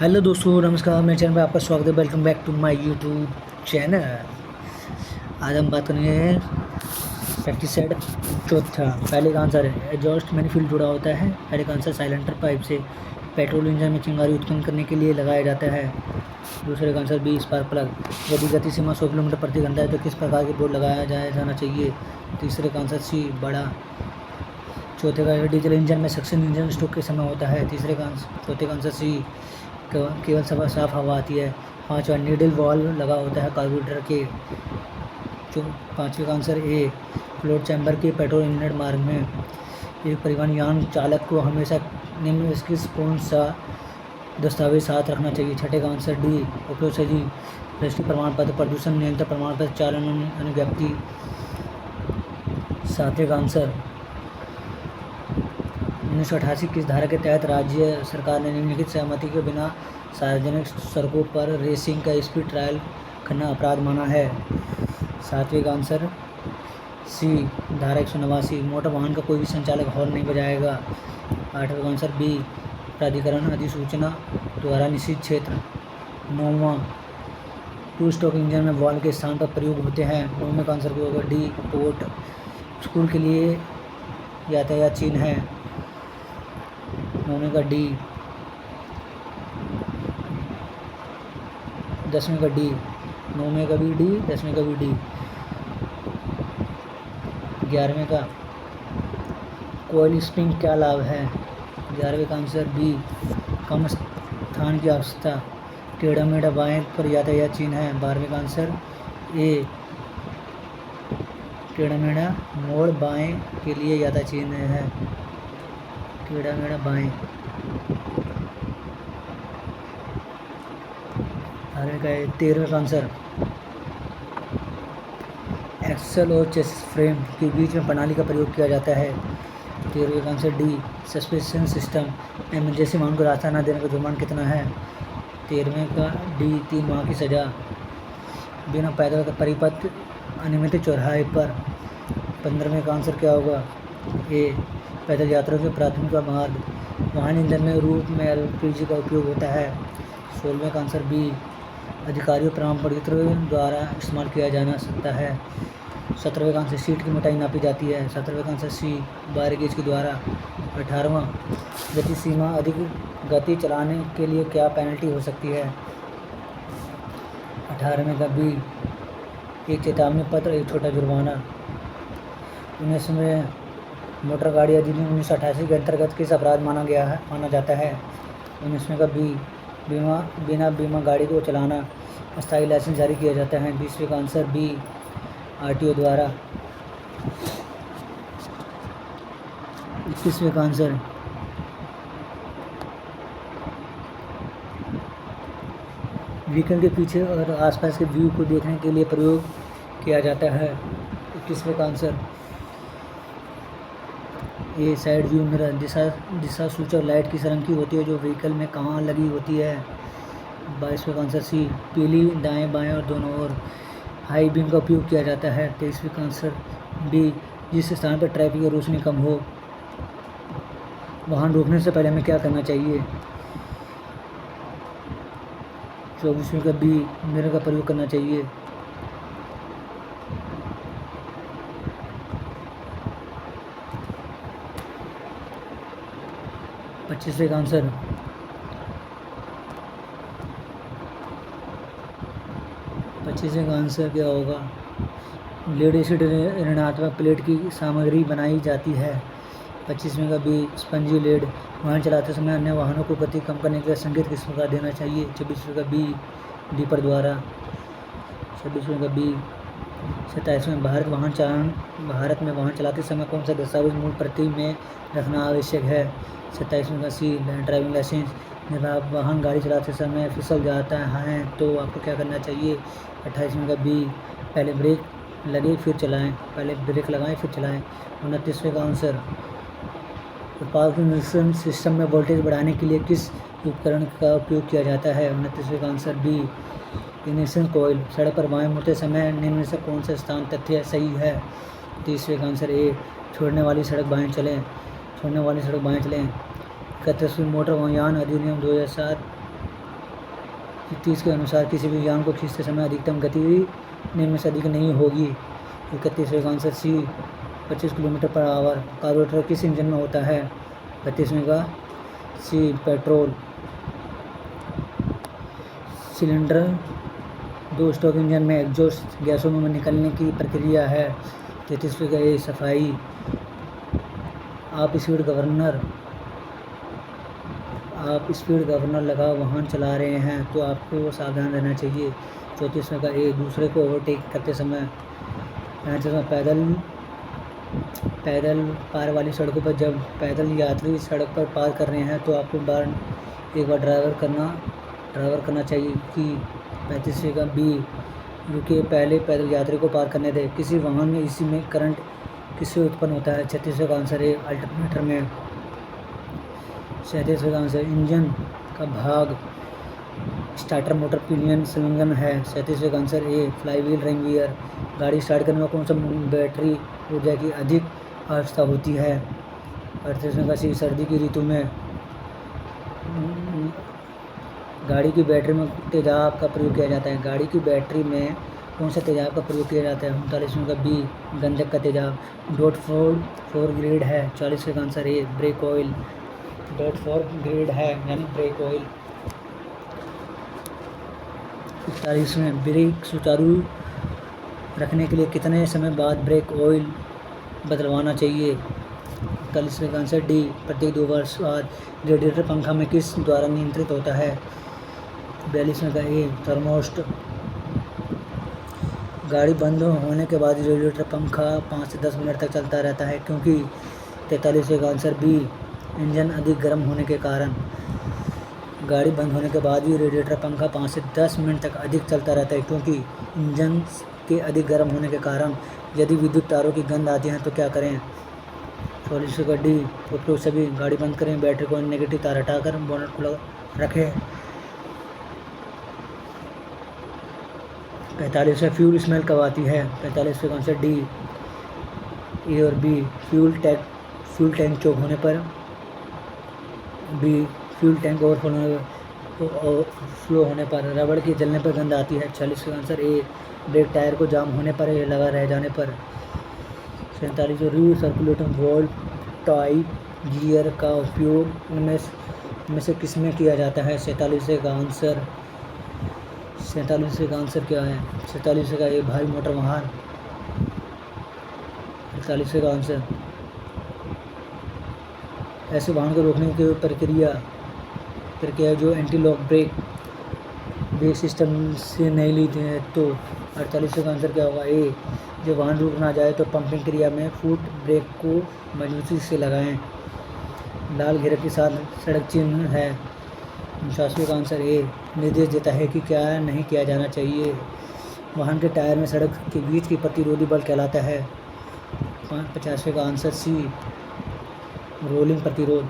Hello दोस्तों, नमस्कार। मेरे चैनल में आपका स्वागत है। Welcome back to my YouTube channel. आज हम बात करेंगे प्रैक्टिस सेट चौथा। पहले का आंसर है एग्जॉस्ट मैनिफोल्ड जुड़ा होता है। पहले का आंसर साइलेंटर पाइप से पेट्रोल इंजन में चिंगारी उत्पन्न करने के लिए लगाया जाता है। दूसरे का आंसर बी स्पार्क प्लग। यदि गति सीमा 100 किलोमीटर प्रति घंटा है तो किस प्रकार के बोर्ड लगाया जाना चाहिए। तीसरे का आंसर सी बड़ा। चौथे का डीजल इंजन में सक्शन इंजन स्ट्रोक के समय होता है। चौथे का आंसर सी केवल साफ हवा आती है। पाँचवा नीडल वॉल्व लगा होता है कार्बोरेटर के। पाँचवें का आंसर ए फ्लोट चैम्बर के पेट्रोल इनलेट मार्ग में। एक परिवहन यान चालक को हमेशा निम्नलिखित कौन सा दस्तावेज साथ रखना चाहिए। छठे का आंसर डी उपयोगी राष्ट्रीय प्रमाण पत्र, प्रदूषण नियंत्रण प्रमाण पत्र, चालन अनुज्ञप्ति। सातवें का आंसर 1988 किस धारा के तहत राज्य सरकार ने निम्नलिखित सहमति के बिना सार्वजनिक सड़कों पर रेसिंग का स्पीड ट्रायल करना अपराध माना है। सातवें का आंसर सी धारा 189 मोटर वाहन का कोई भी संचालक हॉर्न नहीं बजाएगा। आठवें का आंसर बी प्राधिकरण अधिसूचना द्वारा निश्चित क्षेत्र। नौवां टू स्ट्रोक इंजन में वॉल्व के स्थान पर प्रयोग होते हैं। नौवें का आंसर होगा डी पोर्ट। स्कूल के लिए यातायात चिन्ह है। नौवें का डी। 10वें का डी। 9वें का भी डी, 10वें का भी डी। 11वें का कोयल स्प्रिंग क्या लाभ है। 11वें का आंसर बी कम स्थान की आवश्यकता। टेढ़ा मेढ़ा बाएं पर यातायात चिन्ह है। 12वें का आंसर ए टेढ़ा मेढ़ा मोड़ बाएं के लिए यातायात चिन्ह है। टेढ़ा मेढ़ा बाएं। 13वें का आंसर एक्सल और चेसिस फ्रेम के बीच में प्रणाली का प्रयोग किया जाता है। 13वें का answer D suspension system. Emergency वाहन को रास्ता न देने का जुर्माना कितना है। 13वें का डी 3 माह की सज़ा। बिना पैदल का परिपथ अनियमित चौराहे पर। 15वें का आंसर क्या होगा। ए पैदल यात्रियों के प्राथमिक मार्ग। वाहन ईंधन में रूप में एलपीजी का उपयोग होता है। 16वें का आंसर बी अधिकारियों प्रमाण पत्र द्वारा इस्तेमाल किया जाना सकता है। 17वें का आंसर सीट की मोटाई नापी जाती है। 17वें का आंसर सी बार गेज के द्वारा। 18वां गति सीमा अधिक गति चलाने के लिए क्या पेनल्टी हो सकती है। 18वें का बी एक चेतावनी पत्र, एक छोटा जुर्माना। 19वें मोटर गाड़ी अधिनियम 1988 के अंतर्गत किस अपराध माना जाता है। 19वें का बी बिना बीमा गाड़ी को चलाना। अस्थायी लाइसेंस जारी किया जाता है। 20वें का आंसर बी आरटीओ द्वारा। 21वें का आंसर व्हीकल के पीछे और आसपास के व्यू को देखने के लिए प्रयोग किया जाता है। 21वें का answer a side view mirror. दिशा सूचक लाइट किस रंग की होती है जो व्हीकल में कहाँ लगी होती है। 22वें का आंसर सी पीली, दाएं बाएं और दोनों ओर। हाई बीम का उपयोग किया जाता है। 23वें का आंसर बी जिस स्थान पर ट्रैफिक और रोशनी कम हो। वाहन रोकने से पहले हमें क्या करना चाहिए। 24वें का बी मिरर का प्रयोग करना चाहिए। 25वें का आंसर क्या होगा। लेड एसिड ऋणात्मक प्लेट की सामग्री बनाई जाती है। 25वें का बी स्पंजी लेड। वाहन चलाते समय अन्य वाहनों को गति कम करने के लिए संकेत किस प्रकार देना चाहिए। 26वें का बी डीपर द्वारा। 26वें का बी। 27वें भारत में वाहन चलाते समय कौन सा दस्तावेज मूल प्रति में रखना आवश्यक है। 27वें का सी ड्राइविंग लाइसेंस। जब आप वाहन गाड़ी चलाते समय फिसल जाता है तो आपको क्या करना चाहिए। 28वें का बी पहले ब्रेक लगाएं फिर चलाएं। 29वें का आंसर उत्पादन सिस्टम में वोल्टेज बढ़ाने के लिए किस उपकरण का उपयोग किया जाता है। 29वें का आंसर बी इग्निशन कॉइल। सड़क पर बाएं मुड़ते समय निम्न में से कौन सा स्थान तथ्य सही है। 30वें का आंसर ए छोड़ने वाली सड़क बाएं चलें। 31वीं मोटर वाहन अधिनियम 2007 30 के अनुसार किसी भी यान को खींचते समय अधिकतम गति निम्न से अधिक नहीं होगी। 31वें का answer C 25 kilometre per hour. Carburettor किस इंजन में होता है? 32वें का सी पेट्रोल। सिलेंडर दो स्टॉक इंजन में एग्जॉस्ट गैसों में निकलने की प्रक्रिया है। 33वें का ए सफाई। आप स्पीड गवर्नर लगा वाहन चला रहे हैं तो आपको सावधान रहना चाहिए। 34वें का ए दूसरे को ओवरटेक करते समय। 35वां पैदल पार वाली सड़कों पर जब पैदल यात्री सड़क पर पार कर रहे हैं तो आपको एक बार ड्राइवर करना चाहिए कि 35वें का बी रुके पहले पैदल यात्री को पार करने दें। किसी वाहन में इसी में करंट किससे उत्पन्न होता है? 36वें का आंसर है अल्टरनेटर में। 37वें का आंसर इंजन का भाग स्टार्टर मोटर पिनियन संलग्न है। 37वें का आंसर ए फ्लाईव्हील रिंग गियर। गाड़ी स्टार्ट करने में कौन सा बैटरी ऊर्जा की अधिक आवश्यकता होती है? 38वें का सी सर्दी की ऋतु में गाड़ी की बैटरी में तेजाब का प्रयोग किया जाता है। गाड़ी की बैटरी में कौन सा तेजाब का प्रयोग किया जाता है? 39वें का बी गंधक का तेजाब। डॉट फोर ग्रेड है। 40वें का आंसर ए ब्रेक ऑयल। डॉट 4 ग्रेड है यानी ब्रेक ऑयल। 41वें ब्रेक सुचारू रखने के लिए कितने समय बाद ब्रेक ऑयल बदलवाना चाहिए? 41वें का आंसर डी प्रत्येक 2 वर्ष बाद। रेडिएटर पंखा में किस द्वारा नियंत्रित होता है? 42वें का ए थर्मोस्ट। गाड़ी बंद होने के बाद रेडिएटर पंखा 5 से 10 मिनट तक चलता रहता है क्योंकि। 43वें का आंसर बी इंजन अधिक गर्म होने के कारण। गाड़ी बंद होने के बाद भी रेडिएटर पंखा 5 से 10 मिनट तक अधिक चलता रहता है क्योंकि इंजन के अधिक गर्म होने के कारण। यदि विद्युत तारों की गंध आती है तो क्या करें? 44वें का डी उपयोग सभी गाड़ी बंद करें, बैटरी को नेगेटिव तार हटाकर बोनट खुला रखें। 45वें फ्यूल स्मेल कब आती है? 45वें का आंसर डी ए और बी फ्यूल टैंक चौक होने पर। बी फ्यूल टैंक ओवरफ्लो होने पर। रबड़ के जलने पर गंध आती है। 46 का आंसर ए ब्रेक टायर को जाम होने पर या लगा रह जाने पर। 47 री सर्कुलेटिंग वॉल्व टाइप गियर का उपयोग उनमें से किस में किया जाता है? 47 का आंसर क्या है? 47 का ए भारी मोटर वाहन। 48 का आंसर ऐसे वाहन को रोकने की प्रक्रिया जो एंटी लॉक ब्रेक सिस्टम से नहीं लेते हैं तो। 48 का आंसर क्या होगा? ए जो वाहन रुक ना जाए तो पंपिंग क्रिया में फुट ब्रेक को मजबूती से लगाएं। लाल घेरे के साथ सड़क चिन्ह है। 49 का आंसर ए निर्देश देता है कि क्या नहीं किया जाना चाहिए। वाहन के टायर में सड़क के बीच की प्रतिरोधी बल कहलाता है। 50 का आंसर सी रोलिंग प्रतिरोध।